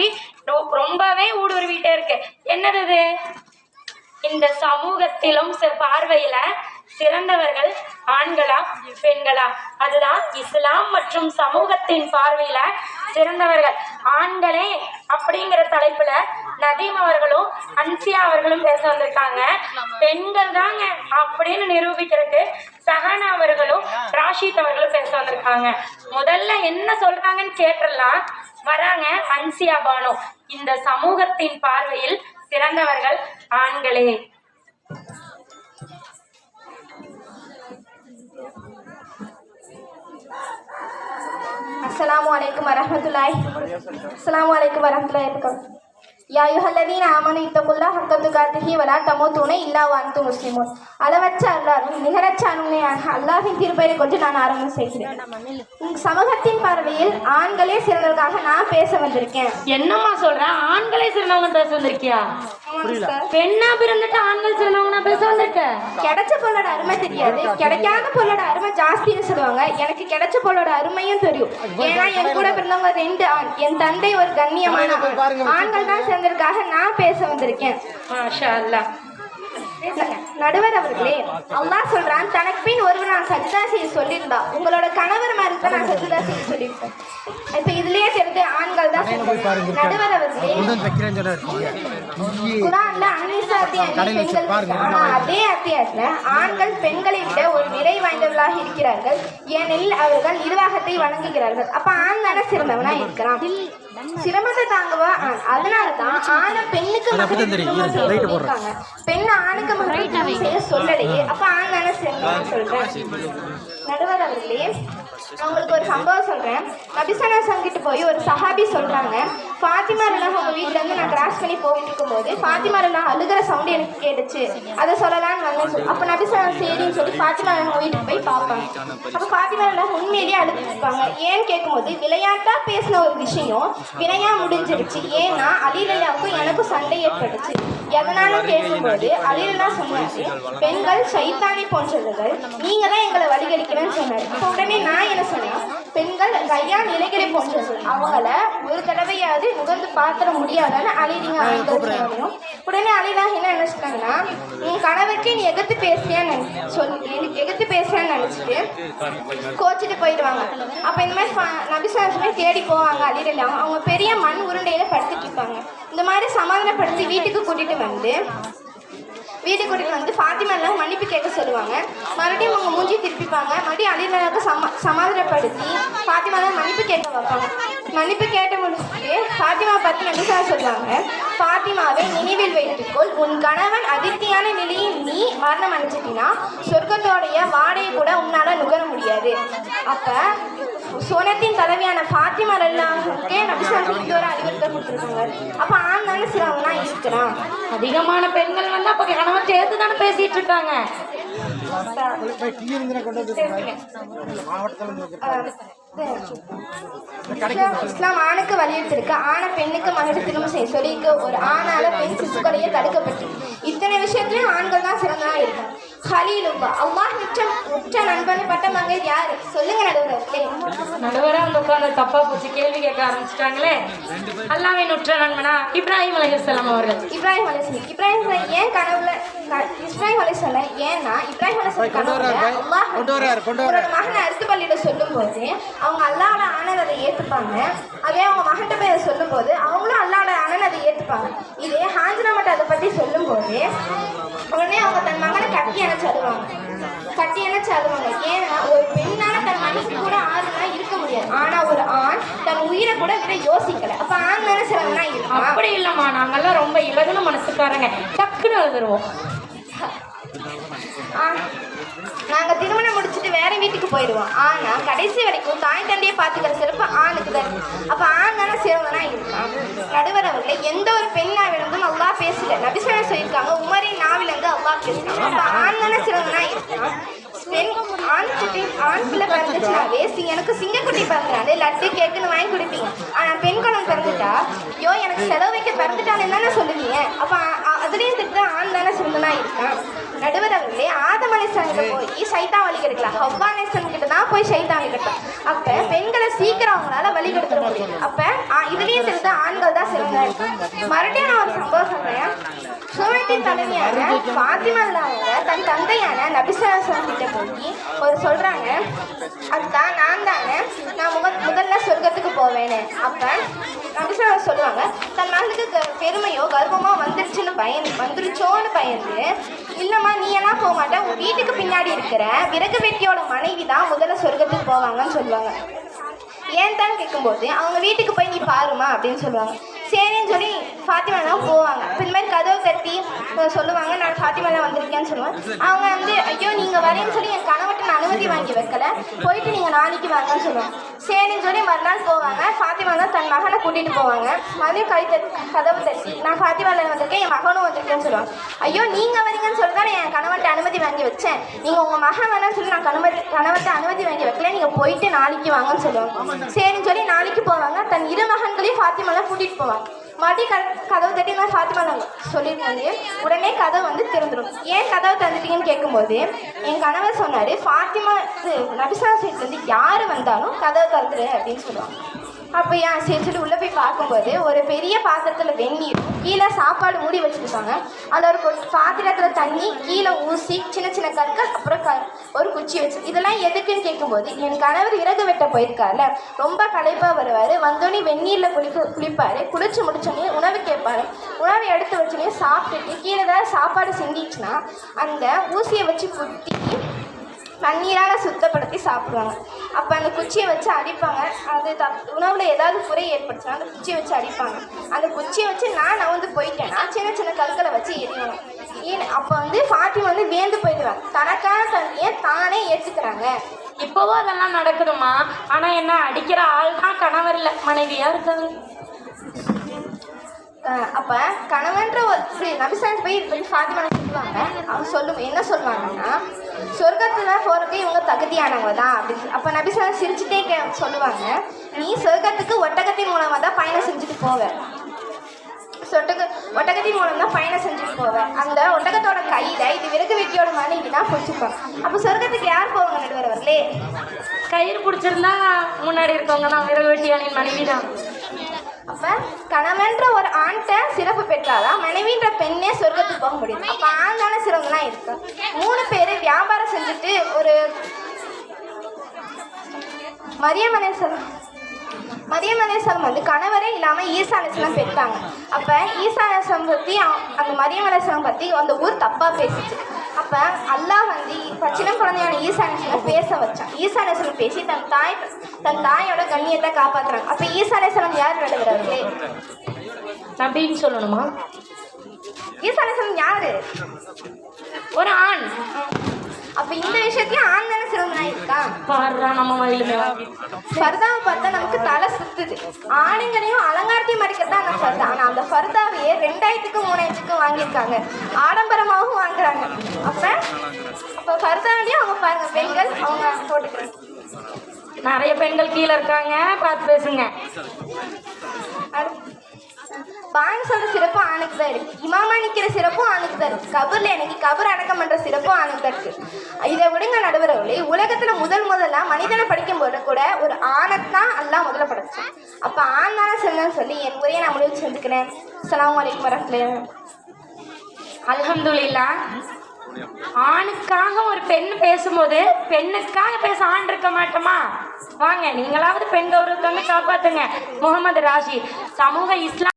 கேள்வி ரொம்பவே ஊடுருவிட்டே இருக்கு. என்னது இது? இந்த சமூகத்திலும் பார்வையில சிறந்தவர்கள் ஆண்களா பெண்களா? அதுதான் இஸ்லாம் மற்றும் சமூகத்தின் பார்வையில சிறந்தவர்கள் ஆண்களே அப்படிங்கிற தலைப்புல நதீம் அவர்களும் அன்சியா அவர்களும் பேச வந்திருக்காங்க. பெண்கள் தாங்க அப்படின்னு நிரூபிக்கிறதுக்கு சஹானா அவர்களும் ராஷித் அவர்களும் பேச வந்திருக்காங்க. முதல்ல என்ன சொல்றாங்கன்னு கேட்டுடலாம். வராங்க அன்சியா பானு. இந்த சமூகத்தின் பார்வையில் சிறந்தவர்கள் ஆண்களே. अस्सलामु अलैकुम वरहमतुल्लाहि वबरकातुहू। या अय्युहल्लज़ीना आमनू इत्तक़ुल्लाह हक़्क़ तुक़ातिही वला तमूतूना इल्ला व अंतुम मुस्लिमून। அளவற்ற அல்லாஹ்வும் நிகரற்ற அருமையான அல்லாஹ்வின் திருப்பெயரை கொண்டு நான் ஆரம்பம் செய்கிறேன். சமூகத்தின் பார்வையில் ஆண்களே சிறந்தவர்களாக நான் பேச வந்திருக்கேன். என்னம்மா சொல்றேன்? ஆண்களே சிறந்தவங்க பேச வந்திருக்கியா? பெண்ணா பிறந்துட்டு ஆண்கள் சிறந்தவங்க நான் பேச வந்திருக்கேன். கிடைச்ச பொருளோட அருமை தெரியாது, கிடைக்காத பொருளோட அருமை ஜாஸ்தின்னு சொல்லுவாங்க. எனக்கு கிடைச்ச பொருளோட அருமையும் தெரியும். ஏன்னா என் கூட பிறந்தவங்க 2 ஆண். என் தந்தை ஒரு கண்ணியமான ஆண்கள் தான் சிறந்ததற்காக நான் பேச வந்திருக்கேன். மாஷா அல்லாஹ். நடுவர் அவர்களே, அல்லாஹ் சொல்றான், தனக்கு பின் ஒருவர் நான் சஜ்தா செய்ய சொல்லியிருந்தா உங்களோட கணவர் மாதிரி தான் நான் சஜ்தா செய்ய சொல்லியிருப்பேன். இப்ப இதுலயே தெரிஞ்சு ஆண்கள் தான். நடுவர் அவர்களே, குர்ஆன்ல அந்நிசா அதே அத்தியாயத்துல ஆண்கள் பெண்களை விட ஒரு நிறை வாய்ந்தவர்களாக இருக்கிறார்கள், ஏனெனில் அவர்கள் நிர்வாகத்தை வழங்குகிறார்கள். அப்ப ஆண் தானே சிறந்தவனா இருக்கிறான். சிரமத்தை தாங்குவா. அதனாலதான் ஆணை பெண்ணுக்கு இருக்காங்க, பெண் ஆணுக்கு செய்ய சொல்லலையே. அப்ப ஆண் தானே சிறந்தவன் சொல்றேன். நடுவர் அவர்களே, அவங்களுக்கு ஒரு சம்பவம் சொல்றேன். நபிசல்லாஹு கிட்ட போய் ஒரு சஹாபி சொல்றாங்க, ஃபாத்திமா ரலியல்லாஹு அவங்க வீட்டுல இருந்து நான் கிராஸ் பண்ணி போயிட்டு இருக்கும்போது ஃபாத்திமா ரலியல்லாஹு அழுகிற சவுண்ட் எனக்கு கேட்டுச்சு, அதை சொல்லலான்னு வந்தேன். அப்ப நபிசல்லாஹு சரின்னு சொல்லி ஃபாத்திமா ரலியல்லாஹு வீட்டுக்கு போய் பார்ப்பாங்க. அப்ப ஃபாத்திமா ரலியல்லாஹு உண்மையிலேயே அழுதுருப்பாங்க. ஏன்னு கேட்கும்போது, விளையாட்டா பேசின ஒரு விஷயம் வினையா முடிஞ்சிருச்சு. ஏன்னா அலி ரலியல்லாஹுக்கும் எனக்கும் சண்டை ஏற்பட்டுச்சு. எதனால கேட்கும்போது அலி ரலியல்லாஹு சொன்னாரு, பெண்கள் சைத்தானை போன்றவர்கள், நீங்க தான் எங்களை வழிகெடுக்கிறேன்னு சொன்னாரு. அப்ப உடனே நான் என்ன சொன்னேன், பெண்கள் கையா நிலைகளை போன்றவர்கள், அவங்கள ஒரு தடவையாவது நுகர்ந்து பாத்திர முடியாதான்னு அழிறீங்க ஆண்கள் சொன்னாலும். உடனே அழிலாக என்ன நினைச்சிட்டாங்கன்னா, உன் கணவருக்கு நீ எதிர்த்து பேசுறியான்னு எதிர்த்து பேசுறேன்னு நினைச்சிட்டு கோச்சிட்டு போயிடுவாங்க. அப்ப இந்த மாதிரி நபிசாசமே தேடி போவாங்க. அழிலாம் அவங்க பெரிய மண் உருண்டையில படுத்துட்டு இருப்பாங்க. இந்த மாதிரி சமாதானப்படுத்தி வீட்டுக்கு கூட்டிட்டு வந்து ஃபாத்திமா ரலியல்லாஹு மன்னிப்பு கேட்க சொல்லுவாங்க. மறுபடியும் அவங்க மூஞ்சி திருப்பிப்பாங்க. மறுபடியும் அலி ரலியல்லாஹு சமாதானப்படுத்தி ஃபாத்திமா தான் மன்னிப்பு கேட்க வைப்பாங்க. மன்னிப்பு கேட்ட முடிச்சுட்டு ஃபாத்திமா பற்றி நபிசா சொல்லுவாங்க, ஃபாத்திமாவை நினைவில் வைத்துக்கொள், உன் கணவன் அதிர்ச்சியான நிலையில் நீ மரணம் அடைஞ்சிட்டினா சொர்க்கத்தோடைய வாடையை கூட உன்னால நுகர முடியாது. அப்ப சோனத்தின் தலைவியான ஃபாத்திமா ரலியல்லாஹுக்கே நபிசா இந்த ஒரு அறிவுறுத்தல் கொடுத்துருக்காங்க. அப்ப ஆண் தானே சிறவனா இருக்கிறான். அதிகமான பெண்கள் வந்து அப்ப கணவன் சேர்த்து தானே பேசிட்டு இருக்காங்க. இஸ்லாம் ஆணுக்கு வலியுறுத்திருக்கு, ஆணை பெண்ணுக்கு மகளிர் திருமணம் செய்ய சொல்லி ஒரு ஆணால பெண் சிசுக்களையே தடுக்கப்பட்டு இத்தனை விஷயத்திலையும் ஆண்கள் தான் சிறந்ததா இருக்கும். ஹலீலுல்லா, அல்லாஹ் உற்ற நண்பன் பட்ட மங்கை யாரு சொல்லுங்க நடுவர்களே. நடுவரா அந்த உட்கார்ந்து தப்பா போச்சு, கேள்வி கேட்க ஆரம்பிச்சுட்டாங்களே. அல்லாஹ்வின் உற்ற நண்பனா இப்ராஹிம் அலைஹிஸ்ஸலாம் அவர்கள். இப்ராஹிம் ஏன் கனவுல இப்ராஹிம் அலைஹிஸ்ஸலாம் ஏன்னா இப்ராஹிம் அலைஹிஸ்ஸலாம் கனவுல அல்லாஹ் மகனை அறுத்து பள்ளியில சொல்லும் போது அவங்க அல்லாஹ்வோட ஆணர் அதை ஏற்றுப்பாங்க. அதே அவங்க மகன்கிட்ட போய் சொல்லும் போது அவங்களும் அல்லாஹ்வோட ஆணர் அதை ஏற்றுப்பாங்க. இதே ஹாஜினா மட்டும் அதை பத்தி சொல்லும் போது உடனே அவங்க தன் மகனை கட்டி அணைச்சாடுவாங்க. ஏன்னா ஒரு பெண்ணால தன் மனசு கூட ஆறுனா இருக்க முடியாது. ஆனா ஒரு ஆண் தன் உயிரை கூட விட யோசிக்கல. அப்ப ஆண் தானே சிறந்தனா இருக்கும். அப்படி இல்லம்மா, நாங்கெல்லாம் ரொம்ப இலகுன மனசுக்காரங்க, டக்குன்னு எழுதுருவோம். நாங்க திருமணம் முடிச்சுட்டு வேற வீட்டுக்கு போயிடுவோம். ஆனா கடைசி வரைக்கும் தாய் தந்தையை பார்த்துக்கிற சிறப்பு ஆணுக்கு தான். அப்ப ஆண் தானே சிறந்தனா இருக்கான். நடுவர் அவர்களை எந்த ஒரு பெண் நாவிலிருந்தும் அல்லாஹ் பேசல. நபிசல்லா சொல்லியிருக்காங்க, உமரின் நாவிலிருந்து அல்லாஹ் பேசுறாங்க. அப்ப ஆண் தானே சிறந்தனா இருக்கான். ஆண் பிள்ளை பிறந்துச்சுனாலே எனக்கு சிங்கக்குட்டி பிறந்தாலே லட்டு கேக்குன்னு வாங்கி கொடுப்பீங்க. ஆனா பெண் குழந்தை பிறந்துட்டா, ஐயோ எனக்கு செலவு வைக்க பிறந்துட்டான்னு தானே சொல்லுவீங்க. அப்ப அதுலேயும் சேர்த்து ஆண் தானே சிறந்தனா இருக்கான். நடுவர் அவர்களே, ஆதம் அலைஹிஸ்ஸலாம்கிட்ட போய் சைத்தான் வழி கெடுக்கலாம், ஹவ்வா அலைஹிஸ்ஸலாம் கிட்ட தான் போய் சைத்தான் வழி கெடுத்தான். அப்போ பெண்களை சீக்கிரம் அவங்களால வழி கெடுத்துட முடியும். அப்போ இதுலேயும் சேர்த்து ஆண்கள் தான் சிறந்த. மறுபடியும் நான் ஒரு சம்பவம் சொல்கிறேன். சுவைத்தின் தலைமையான ஃபாத்திமா அவங்க தன் தந்தையான நபி ஸல்லல்லாஹு அலைஹி கிட்ட போய் ஒரு சொல்கிறாங்க, அதுதான் நான் தானே நான் முதல்ல சொர்க்கத்துக்கு போவேன்னு. அப்போ நபி ஸல்லல்லாஹு சொல்லுவாங்க, தன் மகளுக்கு பெருமையோ கர்வமோ வந்துருச்சோன்னு பயந்து, இல்லைம்மா நீ எல்லாம் போக மாட்டேன், உன் வீட்டுக்கு பின்னாடி இருக்கிற விறகு வெட்டியோட மனைவி தான் முதல்ல சொர்க்கத்துக்கு போவாங்கன்னு சொல்லுவாங்க. ஏன் தான் கேட்கும்போது அவங்க வீட்டுக்கு போய் நீ பாருமா அப்படின்னு சொல்லுவாங்க. சரின்னு சொல்லி ஃபாத்திமா தான் போவாங்க. இப்போ இந்த மாதிரி கதவை தட்டி சொல்லுவாங்க, நான் ஃபாத்திமா தான் வந்திருக்கேன்னு சொல்லுவேன். அவங்க வந்து ஐயோ நீங்கள் வரேன்னு சொல்லி என் கணவர்கிட்ட நான் அனுமதி வாங்கி வைக்கல, போயிட்டு நீங்கள் நாளைக்கு வாங்கன்னு சொல்லுவாங்க. சரின்னு சொல்லி மறுநாள் போவாங்க. ஃபாத்திமா தான் தன் மகனை கூட்டிகிட்டு போவாங்க. மறுபடியும் கதவை தட்டி நான் ஃபாத்திமாவில் வந்திருக்கேன், என் மகனும் வந்திருக்கேன்னு சொல்லுவாங்க. ஐயோ நீங்கள் வரீங்கன்னு சொல்லி தான் என் கணவர்கிட்ட அனுமதி வாங்கி வச்சேன், நீங்கள் உங்கள் மகன் வேணான்னு சொல்லி நான் கணவர்கிட்ட அனுமதி வாங்கி வைக்கல, நீங்கள் போயிட்டு நாளைக்கு வாங்கன்னு சொல்லுவாங்க. சரின்னு சொல்லி நாளைக்கு போவாங்க. தன் இரு மகன்களையும் ஃபாத்திமாலாம் கூட்டிகிட்டு போவாங்க. மறுபடியும் கதவு தட்டி நான் ஃபாத்திமா சொல்லியிருந்தோன்னே உடனே கதவு வந்து திறந்துடும். ஏன் கதவை திறந்துட்டீங்கன்னு கேட்கும்போது என் கணவர் சொன்னார், ஃபாத்திமா நபி ஸல்லல்லாஹு அலைஹி வஸல்லம் யார் வந்தாலும் கதவை திறந்துரு அப்படின்னு சொல்லுவாங்க. அப்போ ஏன் சரி சொல்லி உள்ளே போய் பார்க்கும்போது ஒரு பெரிய பாத்திரத்தில் வெந்நீர், கீழே சாப்பாடு மூடி வச்சுருக்காங்க. அதில் ஒரு பாத்திரத்தில் தண்ணி, கீழே ஊசி, சின்ன சின்ன கற்கள், அப்புறம் ஒரு குச்சி வச்சு. இதெல்லாம் எதுக்குன்னு கேட்கும்போது என் கணவர் இறகு வெட்ட போயிருக்காருல, ரொம்ப களைப்பாக வருவார், வந்தோடனே வெந்நீரில் குளிப்பார், குளிச்சு முடிச்சோடனே உணவு கேட்பார், உணவை எடுத்து வச்சோடனே சாப்பிட்டுட்டு கீழே ஏதாவது சாப்பாடு சிந்திச்சுன்னா அந்த ஊசியை வச்சு குத்தி தண்ணீரால் சுத்தப்படுத்தி சாப்பிடுவாங்க. அப்போ அந்த குச்சியை வச்சு அடிப்பாங்க. அது உணவில் ஏதாவது குறை ஏற்படுச்சுன்னா அந்த குச்சியை வச்சு அடிப்பாங்க. அந்த குச்சியை வச்சு நான் வந்து போயிட்டேன்னா சின்ன சின்ன கற்களை வச்சு எரிவாங்க. அப்போ வந்து ஃபாத்திமா வந்து வேந்து போயிடுவாங்க. தனக்கான தண்ணியை தானே ஏற்றுக்கிறாங்க. இப்போவும் அதெல்லாம் நடக்குதுமா. ஆனால் என்ன, அடிக்கிற ஆள் தான் கணவர் இல்லை, மனைவியாக இருக்காங்க. அப்போ கணவன்ற ஒரு நபிசான் போய் ஃபாத்திமா சொல்லுவாங்க. அவங்க என்ன சொல்லுவாங்கன்னா, சொர்க்கத்தில் போகிறதுக்கு இவங்க தகுதியானவங்க தான் அப்படின்னு. அப்போ நபிசான் சிரிச்சுட்டே சொல்லுவாங்க, நீ சொர்க்கத்துக்கு ஒட்டகத்தின் மூலமாக தான் பயணம் செஞ்சுட்டு போவேன், ஒட்டகத்தின் மூலம் தான் பயணம் செஞ்சுட்டு போவேன். அந்த ஒட்டகத்தோட கையில் இது விறகு வெட்டியோட மனைவி தான் பிடிச்சிப்பாங்க. அப்போ சொர்க்கத்துக்கு யார் போவாங்க நடுவர் அவர்களே? கயிறு பிடிச்சிருந்தா முன்னாடி இருக்கவங்க தான் விறகு வெட்டியானின் மனைவி தான். அப்போ கணவன்ற ஒரு ஆண்கிட்ட சிறப்பு பெற்றாதான் மனைவின்ற பெண்ணே சொர்க்கத்துக்கு போக முடியும். அப்போ ஆண் தானே சிறந்தெல்லாம் இருக்கு. 3 பேர் வியாபாரம் செஞ்சுட்டு ஒரு மரியம் அலைஹிஸ்ஸலாம் வந்து கணவரே இல்லாமல் ஈசா அலைஹிஸ்ஸலாம் பெற்றாங்க. அப்போ ஈசா அலைஹிஸ்ஸலாம் பற்றி அந்த மரியம் அலைஹிஸ்ஸலாம் பற்றி அந்த ஊர் தப்பாக பேசிச்சு. அப்போ அல்லாஹ் வந்து பச்சிலம் குழந்தையான ஈசா அலைஹிஸ்ஸலாம் பேச வச்சான். ஈசா அலைஹிஸ்ஸலாம் பேசி தன் தாயோட கண்ணியத்தை காப்பாற்றுறாங்க. அப்போ ஈசா அலைஹிஸ்ஸலாம் யார் நடுவர்களே? நபின்னு சொல்லணுமா? ஈசா அலைஹிஸ்ஸலாம் யாரு? ஒரு ஆண். அப்போ இந்த விஷயத்தையும் ஆண் தானே சிறந்தனா இருக்கா? பாடுறா நம்ம வயலுமே ஃபர்தாவை பார்த்தா நமக்கு தலை சுத்துது. ஆணுங்களையும் அலங்காரத்தையும் மறைக்கிறது தான் அந்த ஃபர்தா. ஆனால் அந்த ஃபர்தாவையே 2000க்கும் 3000க்கும் வாங்கியிருக்காங்க, ஆடம்பரமாகவும் வாங்குறாங்க. அப்போ ஃபர்தாவிலையும் அவங்க பாருங்க, பெண்கள் அவங்க போட்டுக்கிறாங்க. நிறைய பெண்கள் கீழே இருக்காங்க, பார்த்து பேசுங்க. பாங்க சொல்ற சிறப்பும் ஆணுக்கு தான் இருக்கு. இமாமா நிற்கிற சிறப்பும் ஆணுக்கு தான் இருக்கு. கபூர்ல எனக்கு கபூர் அடக்கம் பண்ற சிறப்பும் ஆணுக்கு தான் இருக்கு. இதை விடுங்க நடுவர்களே, உலகத்துல முதல்ல மனிதனை படிக்கும் போது கூட ஒரு ஆணைத்தான் எல்லாம் முதல்ல படைச்சேன். அப்ப ஆண் தானே சொல்லணும்னு சொல்லி என் உரையை நான் முடிவு செஞ்சுக்கிறேன். அஸ்ஸலாமு அலைக்கும் வரஹ்மத்துல்லாஹி. அல்ஹம்துலில்லாஹ். ஆணுக்காக ஒரு பெண் பேசும்போது பெண்ணுக்காக பேச ஆண் இருக்க மாட்டோமா? வாங்க, நீங்களாவது பெண் கௌரவத்தை காப்பாத்துங்க. முகமது ராஷி சமூக இஸ்லாம்